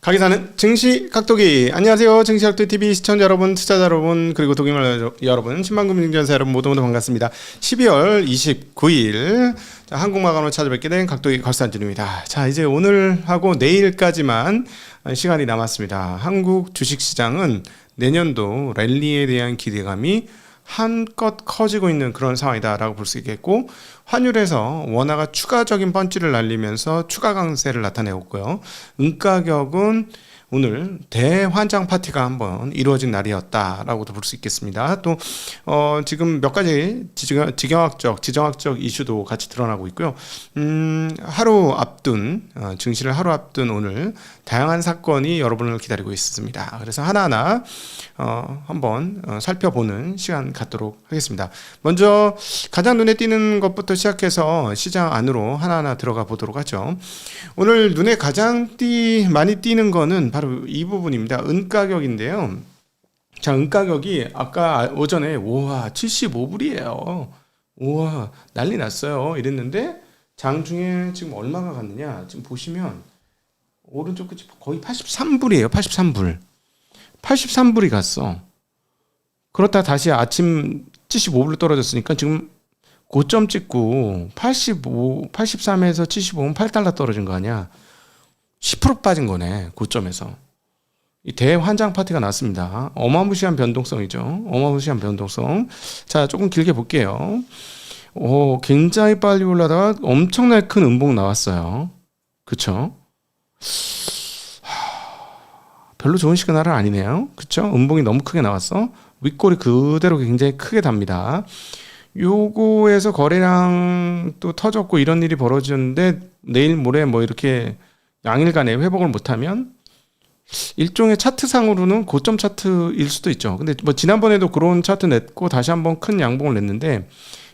가게 사는 증시 각도기. 안녕하세요. 증시 각도기 TV 시청자 여러분, 투자자 여러분, 그리고 도기말 여러분, 신만금융전사 여러분 모두 반갑습니다. 12월 29일 한국마감으로 찾아뵙게 된 각도기 걸산준입니다. 자, 이제 오늘하고 내일까지만 시간이 남았습니다. 한국 주식시장은 내년도 랠리에 대한 기대감이 한껏 커지고 있는 그런 상황이다라고 볼 수 있겠고, 환율에서 원화가 추가적인 펀치를 날리면서 추가 강세를 나타내고 있고요. 은가격은 오늘 대환장 파티가 한번 이루어진 날이었다라고도 볼 수 있겠습니다. 또 지금 몇 가지 지정학적 이슈도 같이 드러나고 있고요. 하루 앞둔 증시를 하루 앞둔 오늘 다양한 사건이 여러분을 기다리고 있습니다. 그래서 하나하나 한번 살펴보는 시간 갖도록 하겠습니다. 먼저 가장 눈에 띄는 것부터 시작해서 시장 안으로 하나하나 들어가 보도록 하죠. 오늘 눈에 가장 많이 띄는 거는 바로 이 부분입니다. 은가격인데요. 자, 은가격이 아까 오전에 우와 75불이에요. 우와 난리 났어요. 이랬는데 장중에 지금 얼마가 갔느냐? 지금 보시면 오른쪽 끝이 거의 83불이에요. 83불. 83불이 갔어. 그렇다 다시 아침 75불로 떨어졌으니까 지금 고점 찍고 83에서 75는 8달러 떨어진 거 아니야. 10% 빠진 거네. 고점에서. 이 대환장 파티가 났습니다. 어마무시한 변동성이죠. 어마무시한 변동성. 자, 조금 길게 볼게요. 굉장히 빨리 올라다가 엄청나게 큰 음봉 나왔어요. 그쵸? 별로 좋은 시그널은 아니네요. 그쵸? 음봉이 너무 크게 나왔어. 윗골이 그대로 굉장히 크게 답니다. 요거에서 거래량 또 터졌고 이런 일이 벌어졌는데 내일 모레 뭐 이렇게 양일간에 회복을 못하면 일종의 차트상으로는 고점 차트일 수도 있죠. 근데 뭐 지난번에도 그런 차트 냈고 다시 한번 큰 양봉을 냈는데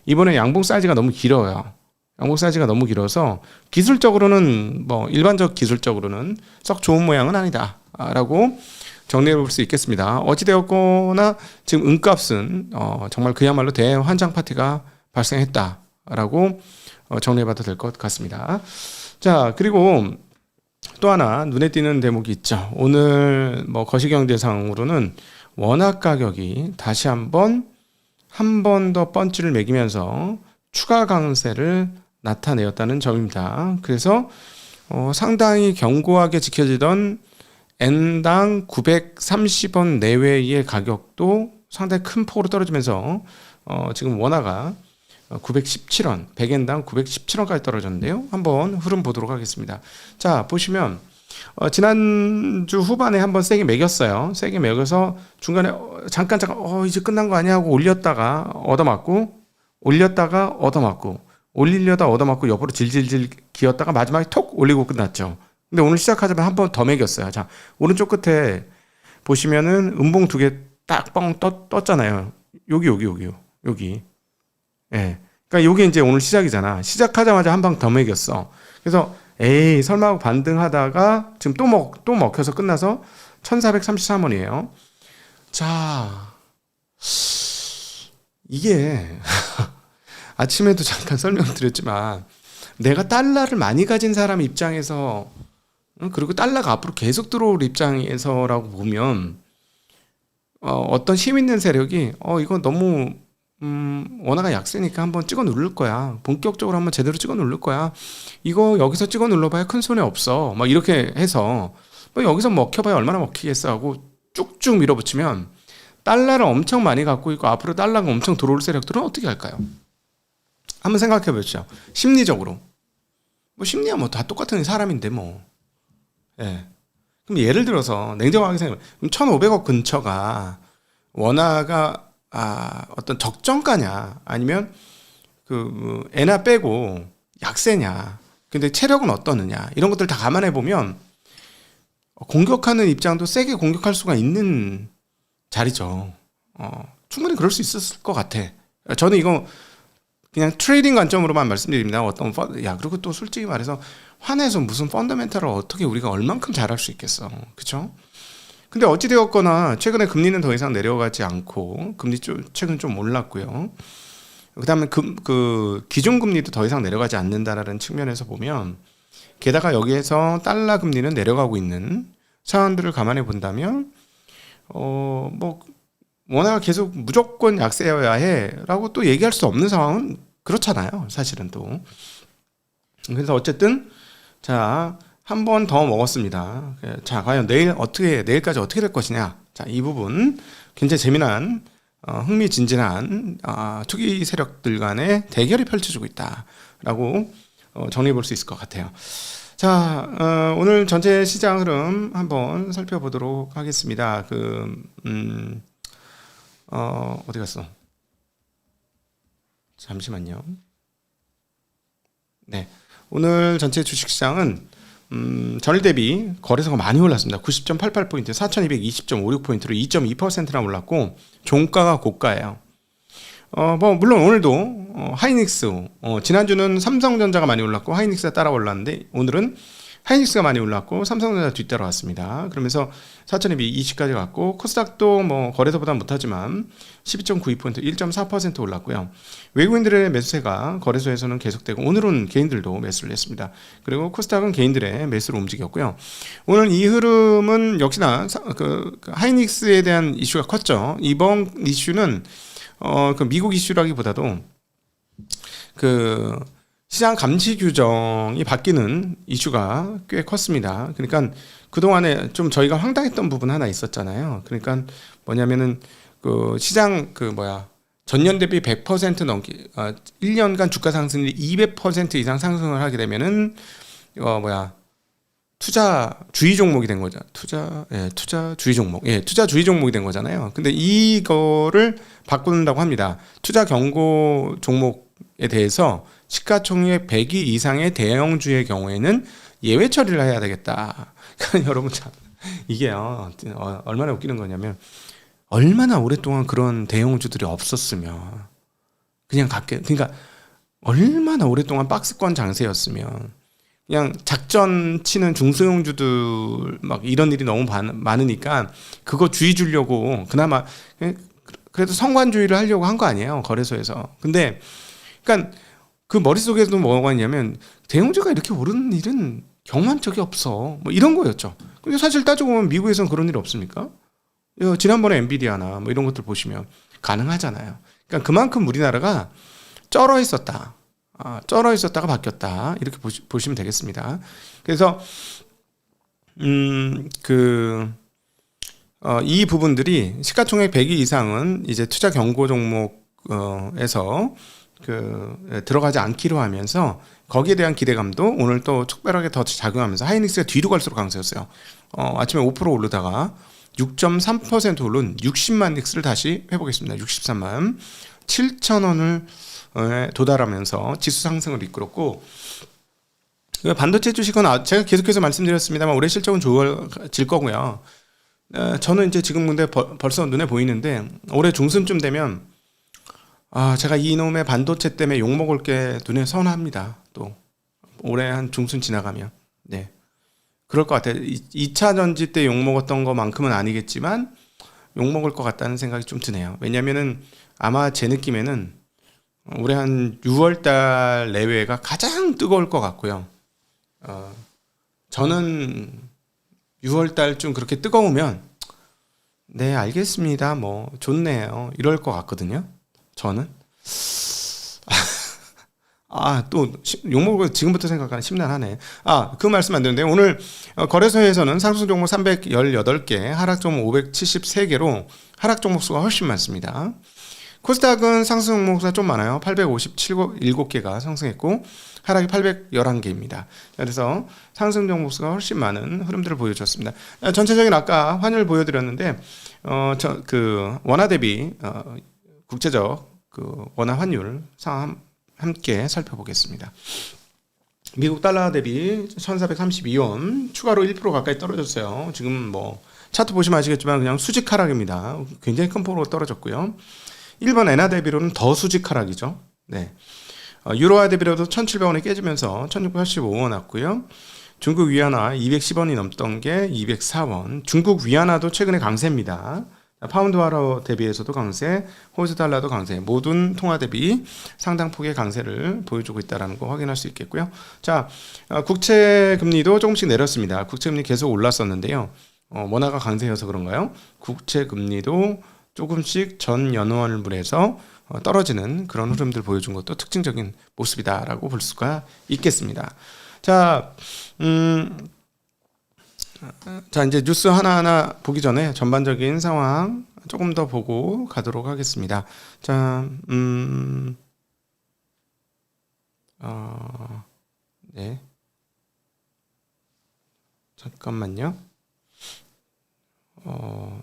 이번에 양봉 사이즈가 너무 길어요. 양봉 사이즈가 너무 길어서 기술적으로는 뭐 일반적 기술적으로는 썩 좋은 모양은 아니다 라고 정리해 볼 수 있겠습니다. 어찌되었거나 지금 은값은 정말 그야말로 대환장 파티가 발생했다라고 정리해 봐도 될 것 같습니다. 자, 그리고 또 하나 눈에 띄는 대목이 있죠. 오늘 뭐 거시경제상으로는 원화 가격이 다시 한 번 더 펀치를 매기면서 추가 강세를 나타내었다는 점입니다. 그래서 상당히 견고하게 지켜지던 N당 930원 내외의 가격도 상당히 큰 폭으로 떨어지면서 지금 원화가 917원, 100엔당 917원까지 떨어졌는데요. 한번 흐름 보도록 하겠습니다. 자, 보시면 지난주 후반에 한번 세게 매겼어요. 세게 매겨서 중간에 잠깐 이제 끝난 거 아니야 하고 올렸다가 얻어맞고 올렸다가 얻어맞고 올리려다 얻어맞고 옆으로 질질질 기었다가 마지막에 톡 올리고 끝났죠. 근데 오늘 시작하자마자 한 번 더 매겼어요. 자, 오른쪽 끝에 보시면은 음봉 두 개 딱 뻥 떴잖아요. 여기. 예. 그러니까 요게 이제 오늘 시작이잖아. 시작하자마자 한 방 더 매겼어. 그래서 에이 설마 하고 반등하다가 지금 또 먹혀서 끝나서 1433원이에요. 자, 이게 아침에도 잠깐 설명드렸지만 내가 달러를 많이 가진 사람 입장에서 그리고 달러가 앞으로 계속 들어올 입장에서라고 보면 어떤 힘 있는 세력이 이거 너무 원화가 약세니까 한번 찍어 누를 거야. 본격적으로 한번 제대로 찍어 누를 거야. 이거 여기서 찍어 눌러봐야 큰 손해 없어. 막 이렇게 해서 뭐 여기서 먹혀봐야 얼마나 먹히겠어 하고 쭉쭉 밀어붙이면 달러를 엄청 많이 갖고 있고 앞으로 달러가 엄청 들어올 세력들은 어떻게 할까요? 한번 생각해 보시죠. 심리적으로. 뭐 심리야 뭐 다 똑같은 사람인데 뭐. 예. 그럼 예를 들어서 냉정하게 생각해. 그럼 1,500억 근처가 원화가 어떤 적정가냐 아니면 그 엔화 빼고 약세냐 근데 체력은 어떠느냐 이런 것들 다 감안해 보면 공격하는 입장도 세게 공격할 수가 있는 자리죠. 충분히 그럴 수 있었을 것 같아. 저는 이거 그냥 트레이딩 관점으로만 말씀드립니다. 그리고 또 솔직히 말해서 환에서 무슨 펀더멘탈을 어떻게 우리가 얼만큼 잘할 수 있겠어. 그쵸? 근데 어찌되었거나 최근에 금리는 더 이상 내려가지 않고 금리 최근 좀 올랐고요. 그다음에 그 기준금리도 더 이상 내려가지 않는다라는 측면에서 보면 게다가 여기에서 달러 금리는 내려가고 있는 사안들을 감안해 본다면 뭐 원화가 계속 무조건 약세여야 해라고 또 얘기할 수 없는 상황은 그렇잖아요. 사실은 또. 그래서 어쨌든 자, 한 번 더 먹었습니다. 자, 과연 내일까지 어떻게 될 것이냐. 자, 이 부분 굉장히 재미난 흥미진진한 투기 세력들 간의 대결이 펼쳐지고 있다라고 정리해 볼 수 있을 것 같아요. 자, 오늘 전체 시장 흐름 한번 살펴보도록 하겠습니다. 어디 갔어? 잠시만요. 네. 오늘 전체 주식시장은 전일 대비 거래소가 많이 올랐습니다. 90.88포인트, 4220.56포인트로 2.2%나 올랐고 종가가 고가예요. 뭐 물론 오늘도 하이닉스, 지난주는 삼성전자가 많이 올랐고 하이닉스가 따라 올랐는데 오늘은 하이닉스가 많이 올랐고 삼성전자 뒤따라왔습니다. 그러면서 4220까지 갔고 코스닥도 뭐 거래소보다 못하지만 12.92포인트 1.4% 올랐고요. 외국인들의 매수세가 거래소에서는 계속되고 오늘은 개인들도 매수를 했습니다. 그리고 코스닥은 개인들의 매수로 움직였고요. 오늘 이 흐름은 역시나 그 하이닉스에 대한 이슈가 컸죠. 이번 이슈는 그 미국 이슈라기보다도 그 시장 감시 규정이 바뀌는 이슈가 꽤 컸습니다. 그러니까 그동안에 좀 저희가 황당했던 부분 하나 있었잖아요. 그러니까 뭐냐면은 그 시장 전년 대비 100% 넘게 1년간 주가 상승률이 200% 이상 상승을 하게 되면은 투자주의 종목이 된 거죠. 투자주의 종목. 투자주의 종목이 된 거잖아요. 근데 이거를 바꾼다고 합니다. 투자 경고 종목에 대해서 시가총액 100위 이상의 대형주의 경우에는 예외 처리를 해야 되겠다. 그러니까 여러분 참 이게요. 얼마나 웃기는 거냐면 얼마나 오랫동안 그런 대형주들이 없었으면 그러니까 얼마나 오랫동안 박스권 장세였으면 그냥 작전 치는 중소형주들 막 이런 일이 너무 많으니까 그거 주의 주려고 그나마 그래도 성관주의를 하려고 한 거 아니에요, 거래소에서. 근데 그러니까 그 머릿속에도 뭐가 있냐면 대형주가 이렇게 오르는 일은 경험한 적이 없어, 뭐 이런 거였죠. 근데 사실 따지고 보면 미국에서는 그런 일이 없습니까? 지난번에 엔비디아나 뭐 이런 것들 보시면 가능하잖아요. 그러니까 그만큼 우리나라가 쩔어 있었다. 쩔어 있었다가 바뀌었다. 이렇게 보시면 되겠습니다. 그래서 이 부분들이 시가총액 100위 이상은 이제 투자 경고 종목에서 들어가지 않기로 하면서 거기에 대한 기대감도 오늘 또 특별하게 더 작용하면서 하이닉스가 뒤로 갈수록 강세였어요. 아침에 5% 오르다가 6.3% 오른 60만 닉스를 다시 해보겠습니다. 63만 7천원을 도달하면서 지수 상승을 이끌었고, 반도체 주식은 제가 계속해서 말씀드렸습니다만 올해 실적은 좋아질 거고요. 저는 이제 지금 근데 벌써 눈에 보이는데 올해 중순쯤 되면 제가 이놈의 반도체 때문에 욕먹을 게 눈에 선합니다. 또 올해 한 중순 지나가면 그럴 것 같아요. 2차 전지 때 욕먹었던 것만큼은 아니겠지만 욕먹을 것 같다는 생각이 좀 드네요. 왜냐면은 아마 제 느낌에는 올해 한 6월달 내외가 가장 뜨거울 것 같고요. 저는 6월달쯤 그렇게 뜨거우면 네 알겠습니다, 뭐 좋네요, 이럴 것 같거든요. 저는 또 욕먹을 지금부터 생각하면 심란하네. 그 말씀 안 되는데 오늘 거래소에서는 상승 종목 318개, 하락 종목 573개로 하락 종목 수가 훨씬 많습니다. 코스닥은 상승 종목 수가 좀 많아요. 857개가 상승했고 하락이 811개입니다. 그래서 상승 종목 수가 훨씬 많은 흐름들을 보여줬습니다. 전체적인 아까 환율 보여드렸는데 원화 대비 국제적 원화 환율 상황 함께 살펴보겠습니다. 미국 달러 대비 1432원 추가로 1% 가까이 떨어졌어요. 지금 뭐 차트 보시면 아시겠지만 그냥 수직 하락입니다. 굉장히 큰 폭으로 떨어졌고요. 일본 엔화 대비로는 더 수직 하락이죠. 유로화 대비로도 1,700원이 깨지면서 1,685원 왔고요. 중국 위안화 210원이 넘던 게 204원. 중국 위안화도 최근에 강세입니다. 파운드화로 대비해서도 강세, 호주 달러도 강세, 모든 통화 대비 상당 폭의 강세를 보여주고 있다는 거 확인할 수 있겠고요. 자, 국채 금리도 조금씩 내렸습니다. 국채 금리 계속 올랐었는데요. 원화가 강세여서 그런가요? 국채 금리도 조금씩 전 연원물에서 떨어지는 그런 흐름들 보여준 것도 특징적인 모습이다라고 볼 수가 있겠습니다. 자, 자 이제 뉴스 하나하나 보기 전에 전반적인 상황 조금 더 보고 가도록 하겠습니다. 자, 네, 잠깐만요.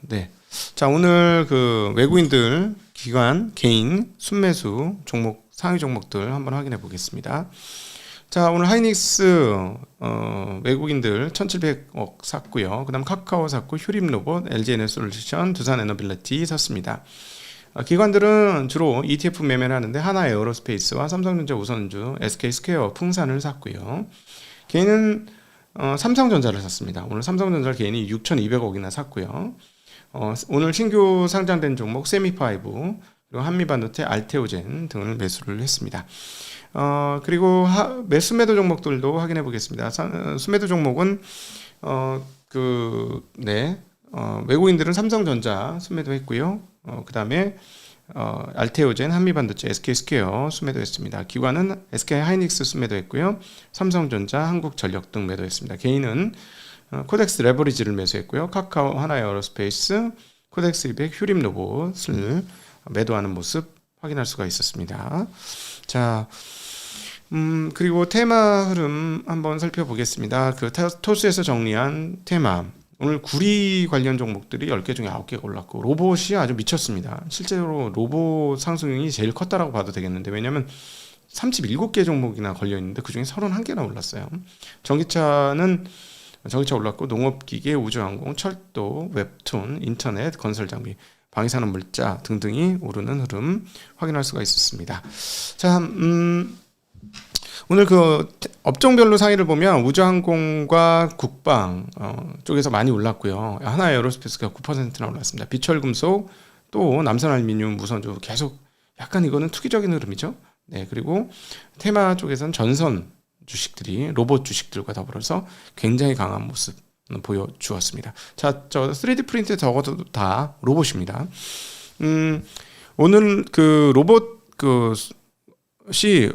네. 자, 오늘 그 외국인들, 기관, 개인, 순매수 종목, 상위 종목들 한번 확인해 보겠습니다. 자, 오늘 하이닉스 외국인들 1,700억 샀고요. 그다음 카카오 샀고, 휴림로봇, LG에너솔루션, 두산에너빌리티 샀습니다. 기관들은 주로 ETF 매매를 하는데 하나에어로스페이스와 삼성전자 우선주, SK스퀘어, 풍산을 샀고요. 개인은 삼성전자를 샀습니다. 오늘 삼성전자 개인이 6,200억이나 샀고요. 오늘 신규 상장된 종목 세미파이브, 그리고 한미반도체, 알테오젠 등을 매수를 했습니다. 그리고 순매도 종목들도 확인해 보겠습니다. 순매도 종목은 외국인들은 삼성전자 순매도 했고요. 그 다음에 알테오젠, 한미반도체, SK스퀘어 순매도했습니다. 기관은 SK하이닉스 순매도했고요. 삼성전자, 한국전력 등 매도했습니다. 개인은 코덱스 레버리지를 매수했고요. 카카오, 하나에어로스페이스, 코덱스 200, 휴림로봇을 매도하는 모습 확인할 수가 있었습니다. 자, 그리고 테마 흐름 한번 살펴보겠습니다. 그 토스에서 정리한 테마. 오늘 구리 관련 종목들이 10개 중에 9개가 올랐고, 로봇이 아주 미쳤습니다. 실제로 로봇 상승이 제일 컸다라고 봐도 되겠는데, 왜냐면 37개 종목이나 걸려있는데 그중에 31개나 올랐어요. 전기차 올랐고, 농업기계, 우주항공, 철도, 웹툰, 인터넷, 건설장비, 방위산업 물자 등등이 오르는 흐름 확인할 수가 있었습니다. 자, 오늘 그 업종별로 상위를 보면 우주항공과 국방 쪽에서 많이 올랐고요. 하나에어로스페이스가 9%나 올랐습니다. 비철금속, 또 남선알미늄, 무선주 계속 약간 이거는 투기적인 흐름이죠. 네, 그리고 테마 쪽에서는 전선 주식들이 로봇 주식들과 더불어서 굉장히 강한 모습 보여주었습니다. 자, 저 3D 프린트 적어도 다 로봇입니다. 오늘 그 로봇 그시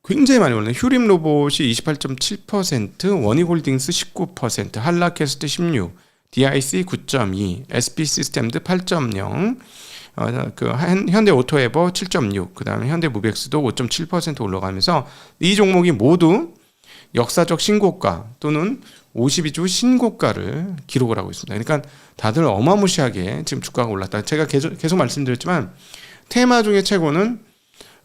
굉장히 많이 올랐네요. 휴림 로봇이 28.7%, 원희홀딩스 19%, 한라캐스트 16%, DIC 9.2%, SP 시스템드 8.0%, 현대 오토에버 7.6%, 그 다음에 현대 무벡스도 5.7% 올라가면서 이 종목이 모두 역사적 신고가 또는 52주 신고가를 기록을 하고 있습니다. 그러니까 다들 어마무시하게 지금 주가가 올랐다. 제가 계속 말씀드렸지만 테마 중에 최고는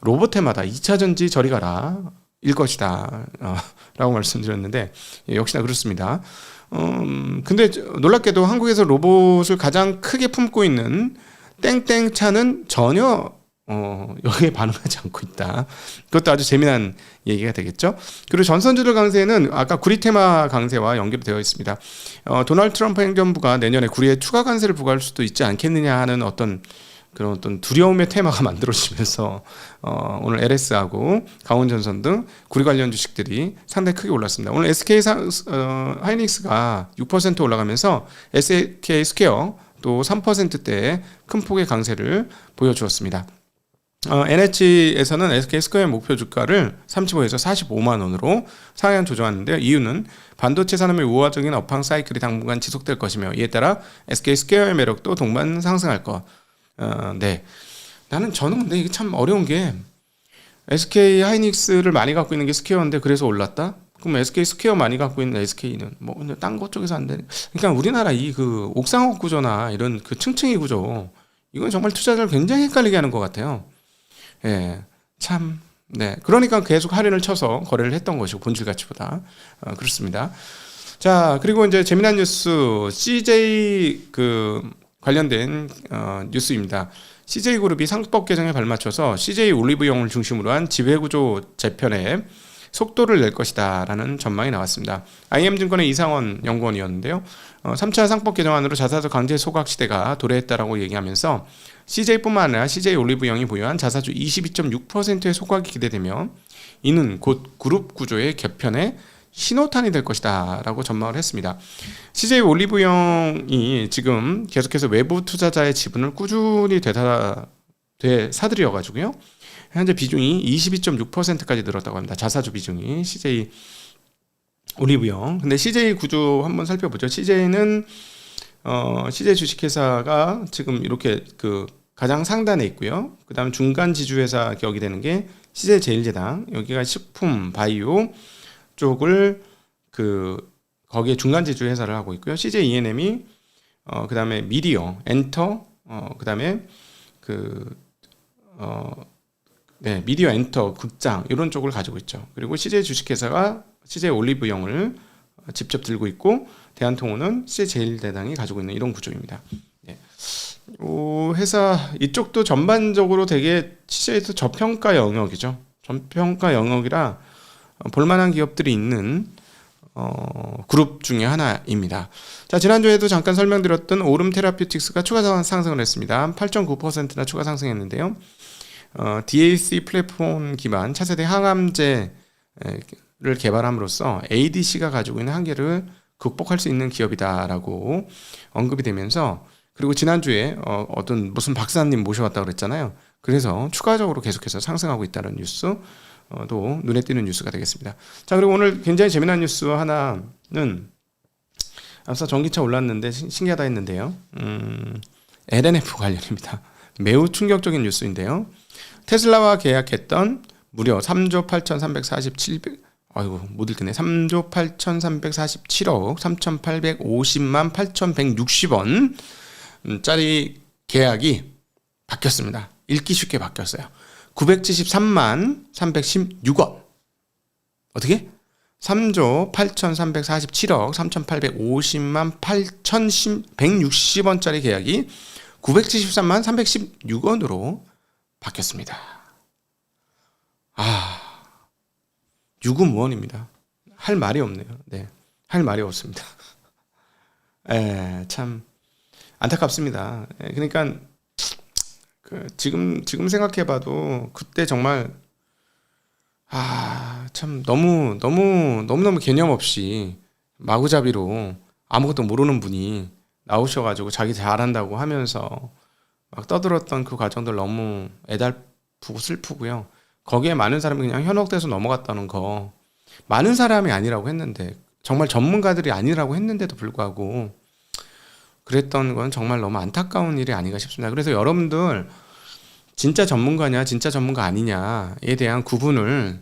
로봇 테마다. 2차전지 저리 가라 일 것이다 라고 말씀드렸는데 역시나 그렇습니다. 근데 놀랍게도 한국에서 로봇을 가장 크게 품고 있는 땡땡차는 전혀 여기에 반응하지 않고 있다. 그것도 아주 재미난 얘기가 되겠죠. 그리고 전선주들 강세는 아까 구리 테마 강세와 연결되어 있습니다. 도널드 트럼프 행정부가 내년에 구리에 추가 관세를 부과할 수도 있지 않겠느냐 하는 어떤 두려움의 테마가 만들어지면서 오늘 LS하고 강원전선 등 구리 관련 주식들이 상당히 크게 올랐습니다. 오늘 SK 하이닉스가 6% 올라가면서 SK 스퀘어 또 3%대의 큰 폭의 강세를 보여주었습니다. NH에서는 SK 스퀘어의 목표 주가를 35에서 45만 원으로 상향 조정하는데요. 이유는 반도체 산업의 우호적인 업황 사이클이 당분간 지속될 것이며 이에 따라 SK 스퀘어의 매력도 동반 상승할 것. 네. 저는 근데 이게 참 어려운 게 SK 하이닉스를 많이 갖고 있는 게 스퀘어인데 그래서 올랐다? 그럼 SK 스퀘어 많이 갖고 있는 SK는 뭐 딴 것 쪽에서 안 되네. 그러니까 우리나라 이 그 옥상옥 구조나 이런 그 층층이 구조 이건 정말 투자자를 굉장히 헷갈리게 하는 것 같아요. 예, 참, 네. 그러니까 계속 할인을 쳐서 거래를 했던 것이고 본질 가치보다 그렇습니다. 자, 그리고 이제 재미난 뉴스 CJ 관련된 뉴스입니다. CJ그룹이 상법 개정에 발맞춰서 CJ 올리브영을 중심으로 한 지배구조 재편에 속도를 낼 것이다 라는 전망이 나왔습니다. IM증권의 이상원 연구원이었는데요. 3차 상법 개정안으로 자사주 강제 소각 시대가 도래했다라고 얘기하면서 CJ뿐만 아니라 CJ 올리브영이 보유한 자사주 22.6%의 소각이 기대되며 이는 곧 그룹 구조의 개편에 신호탄이 될 것이다라고 전망을 했습니다. CJ 올리브영이 지금 계속해서 외부 투자자의 지분을 꾸준히 되사들여 가지고요. 현재 비중이 22.6%까지 늘었다고 합니다. 자사주 비중이 CJ 올리브영. 근데 CJ 구조 한번 살펴보죠. CJ는 CJ 주식회사가 지금 이렇게 그 가장 상단에 있고요. 그다음 중간 지주회사 격이 되는 게 CJ 제일제당. 여기가 식품, 바이오 쪽을 거기에 중간 지주 회사를 하고 있고요. CJ ENM이 그다음에 미디어, 엔터, 그다음에 미디어, 엔터, 극장 이런 쪽을 가지고 있죠. 그리고 CJ 주식회사가 CJ 올리브영을 직접 들고 있고 대한통운은 CJ 제일제당이 가지고 있는 이런 구조입니다. 네. 회사 이쪽도 전반적으로 되게 CJ도 저평가 영역이죠. 저평가 영역이라 볼만한 기업들이 있는 그룹 중에 하나입니다. 자, 지난주에도 잠깐 설명드렸던 오름 테라퓨틱스가 추가 상승을 했습니다. 8.9%나 추가 상승했는데요. DAC 플랫폼 기반 차세대 항암제를 개발함으로써 ADC가 가지고 있는 한계를 극복할 수 있는 기업이다라고 언급이 되면서, 그리고 지난주에 어떤 무슨 박사님 모셔왔다고 그랬잖아요. 그래서 추가적으로 계속해서 상승하고 있다는 뉴스 또 눈에 띄는 뉴스가 되겠습니다. 자, 그리고 오늘 굉장히 재미난 뉴스 하나는 앞서 전기차 올랐는데 신기하다 했는데요. LNF 관련입니다. 매우 충격적인 뉴스인데요. 테슬라와 계약했던 무려 3조 8,347억 아이고 못 읽겠네. 3조 8,347억 3,850만 8,160원 짜리 계약이 바뀌었습니다. 읽기 쉽게 바뀌었어요. 973만 316원. 어떻게? 3조 8,347억 3,850만 8,160원짜리 계약이 973만 316원으로 바뀌었습니다. 유구무원입니다. 할 말이 없네요. 네, 할 말이 없습니다. 참 안타깝습니다. 그러니까 지금 생각해봐도 그때 정말 참 너무 개념 없이 마구잡이로 아무것도 모르는 분이 나오셔가지고 자기 잘한다고 하면서 막 떠들었던 그 과정들 너무 애달프고 슬프고요. 거기에 많은 사람이 그냥 현혹돼서 넘어갔다는 거, 많은 사람이 아니라고 했는데, 정말 전문가들이 아니라고 했는데도 불구하고 그랬던 건 정말 너무 안타까운 일이 아닌가 싶습니다. 그래서 여러분들 진짜 전문가냐 진짜 전문가 아니냐에 대한 구분을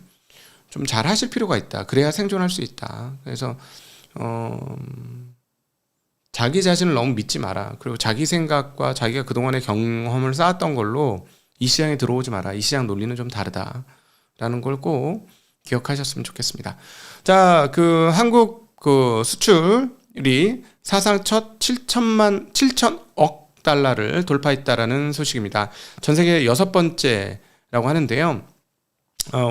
좀 잘 하실 필요가 있다. 그래야 생존할 수 있다. 그래서 자기 자신을 너무 믿지 마라. 그리고 자기 생각과 자기가 그동안의 경험을 쌓았던 걸로 이 시장에 들어오지 마라. 이 시장 논리는 좀 다르다라는 걸 꼭 기억하셨으면 좋겠습니다. 자, 한국 수출이 사상 첫 7천억 달러를 돌파했다라는 소식입니다. 전 세계 6번째라고 하는데요.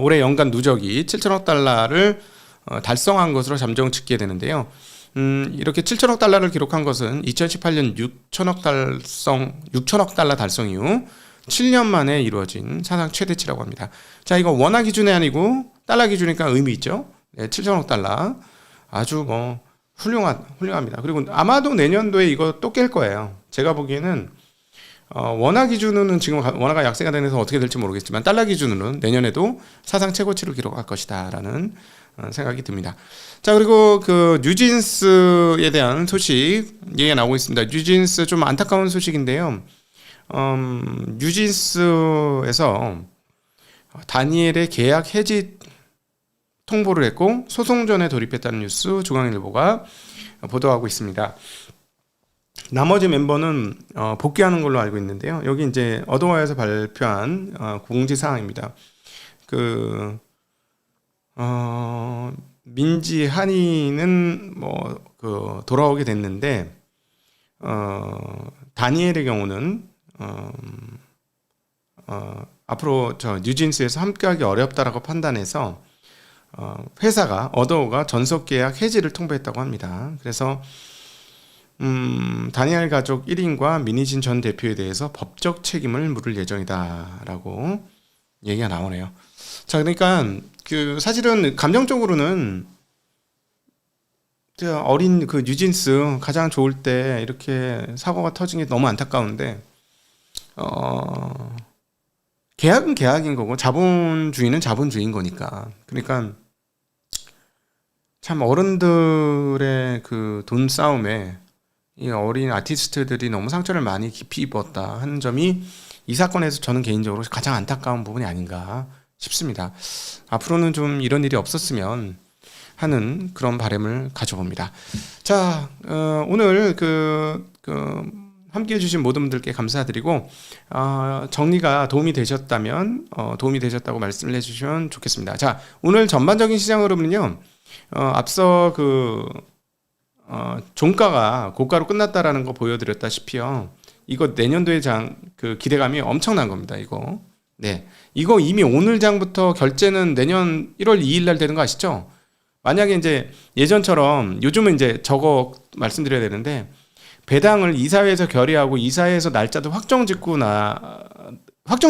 올해 연간 누적이 7천억 달러를 달성한 것으로 잠정 짓게 되는데요. 이렇게 7천억 달러를 기록한 것은 2018년 6천억 달러 달성 이후 7년 만에 이루어진 사상 최대치라고 합니다. 자, 이거 원화 기준이 아니고 달러 기준이니까 의미 있죠. 네, 7천억 달러. 아주 훌륭합니다. 그리고 아마도 내년도에 이거 또 깰 거예요. 제가 보기에는 원화 기준으로는 지금 원화가 약세가 되면서 어떻게 될지 모르겠지만 달러 기준으로는 내년에도 사상 최고치를 기록할 것이다라는 생각이 듭니다. 자, 그리고 뉴진스에 대한 소식 얘기가 나오고 있습니다. 뉴진스 좀 안타까운 소식인데요. 뉴진스에서 다니엘의 계약 해지 통보를 했고 소송전에 돌입했다는 뉴스 중앙일보가 보도하고 있습니다. 나머지 멤버는 복귀하는 걸로 알고 있는데요. 여기 이제 어드와에서 발표한 공지 사항입니다. 민지 한이는 돌아오게 됐는데 다니엘의 경우는 앞으로 뉴진스에서 함께하기 어렵다라고 판단해서 회사가 어더우가 전속 계약 해지를 통보했다고 합니다. 그래서 다니엘 가족 1인과 미니진 전 대표에 대해서 법적 책임을 물을 예정이다라고 얘기가 나오네요. 자, 그러니까 사실은 감정적으로는 어린 그 뉴진스 가장 좋을 때 이렇게 사고가 터진 게 너무 안타까운데 어, 계약은 계약인 거고 자본주의는 자본주의인 거니까. 그러니까 참 어른들의 그 돈 싸움에 이 어린 아티스트들이 너무 상처를 많이 깊이 입었다 하는 점이 이 사건에서 저는 개인적으로 가장 안타까운 부분이 아닌가 싶습니다. 앞으로는 좀 이런 일이 없었으면 하는 그런 바람을 가져봅니다. 자, 오늘 함께 해주신 모든 분들께 감사드리고 정리가 도움이 되셨다면 도움이 되셨다고 말씀을 해주시면 좋겠습니다. 자, 오늘 전반적인 시장 흐름은요. 앞서 종가가 고가로 끝났다라는 거 보여드렸다시피요. 이거 내년도의 그 기대감이 엄청난 겁니다. 이거. 네, 이거 이미 오늘 장부터 결제는 내년 1월 2일 날 되는 거 아시죠? 만약에 이제 예전처럼 요즘은 이제 저거 말씀드려야 되는데 배당을 이사회에서 결의하고 이사회에서 날짜도 확정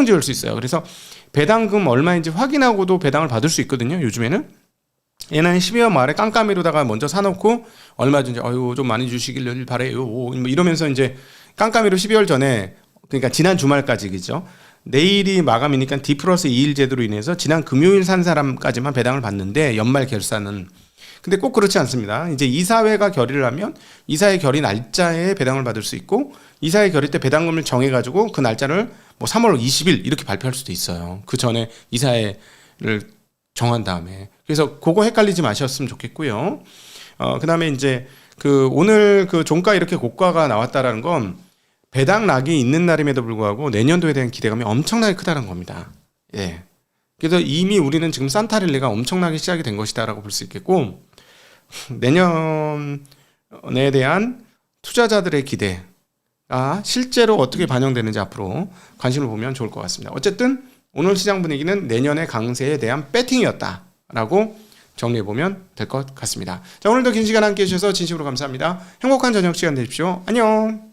지을 수 있어요. 그래서 배당금 얼마인지 확인하고도 배당을 받을 수 있거든요. 요즘에는. 얘는 12월 말에 깜깜이로다가 먼저 사놓고 얼마 전에 좀 많이 주시길 바래요. 뭐 이러면서 이제 깜깜이로 12월 전에 그러니까 지난 주말까지 그죠. 내일이 마감이니까 D 플러스 2일 제도로 인해서 지난 금요일 산 사람까지만 배당을 받는데 연말 결산은 근데 꼭 그렇지 않습니다. 이제 이사회가 결의를 하면 이사회 결의 날짜에 배당을 받을 수 있고 이사회 결의 때 배당금을 정해가지고 그 날짜를 뭐 3월 20일 이렇게 발표할 수도 있어요. 그 전에 이사회를 정한 다음에 그래서 그거 헷갈리지 마셨으면 좋겠고요. 그 다음에 이제 오늘 종가 이렇게 고가가 나왔다라는 건 배당 락이 있는 날임에도 불구하고 내년도에 대한 기대감이 엄청나게 크다는 겁니다. 예. 그래서 이미 우리는 지금 산타랠리가 엄청나게 시작이 된 것이다라고 볼 수 있겠고 내년에 대한 투자자들의 기대가 실제로 어떻게 반영되는지 앞으로 관심을 보면 좋을 것 같습니다. 어쨌든 오늘 시장 분위기는 내년의 강세에 대한 배팅이었다라고 정리해보면 될 것 같습니다. 자, 오늘도 긴 시간 함께 해주셔서 진심으로 감사합니다. 행복한 저녁 시간 되십시오. 안녕.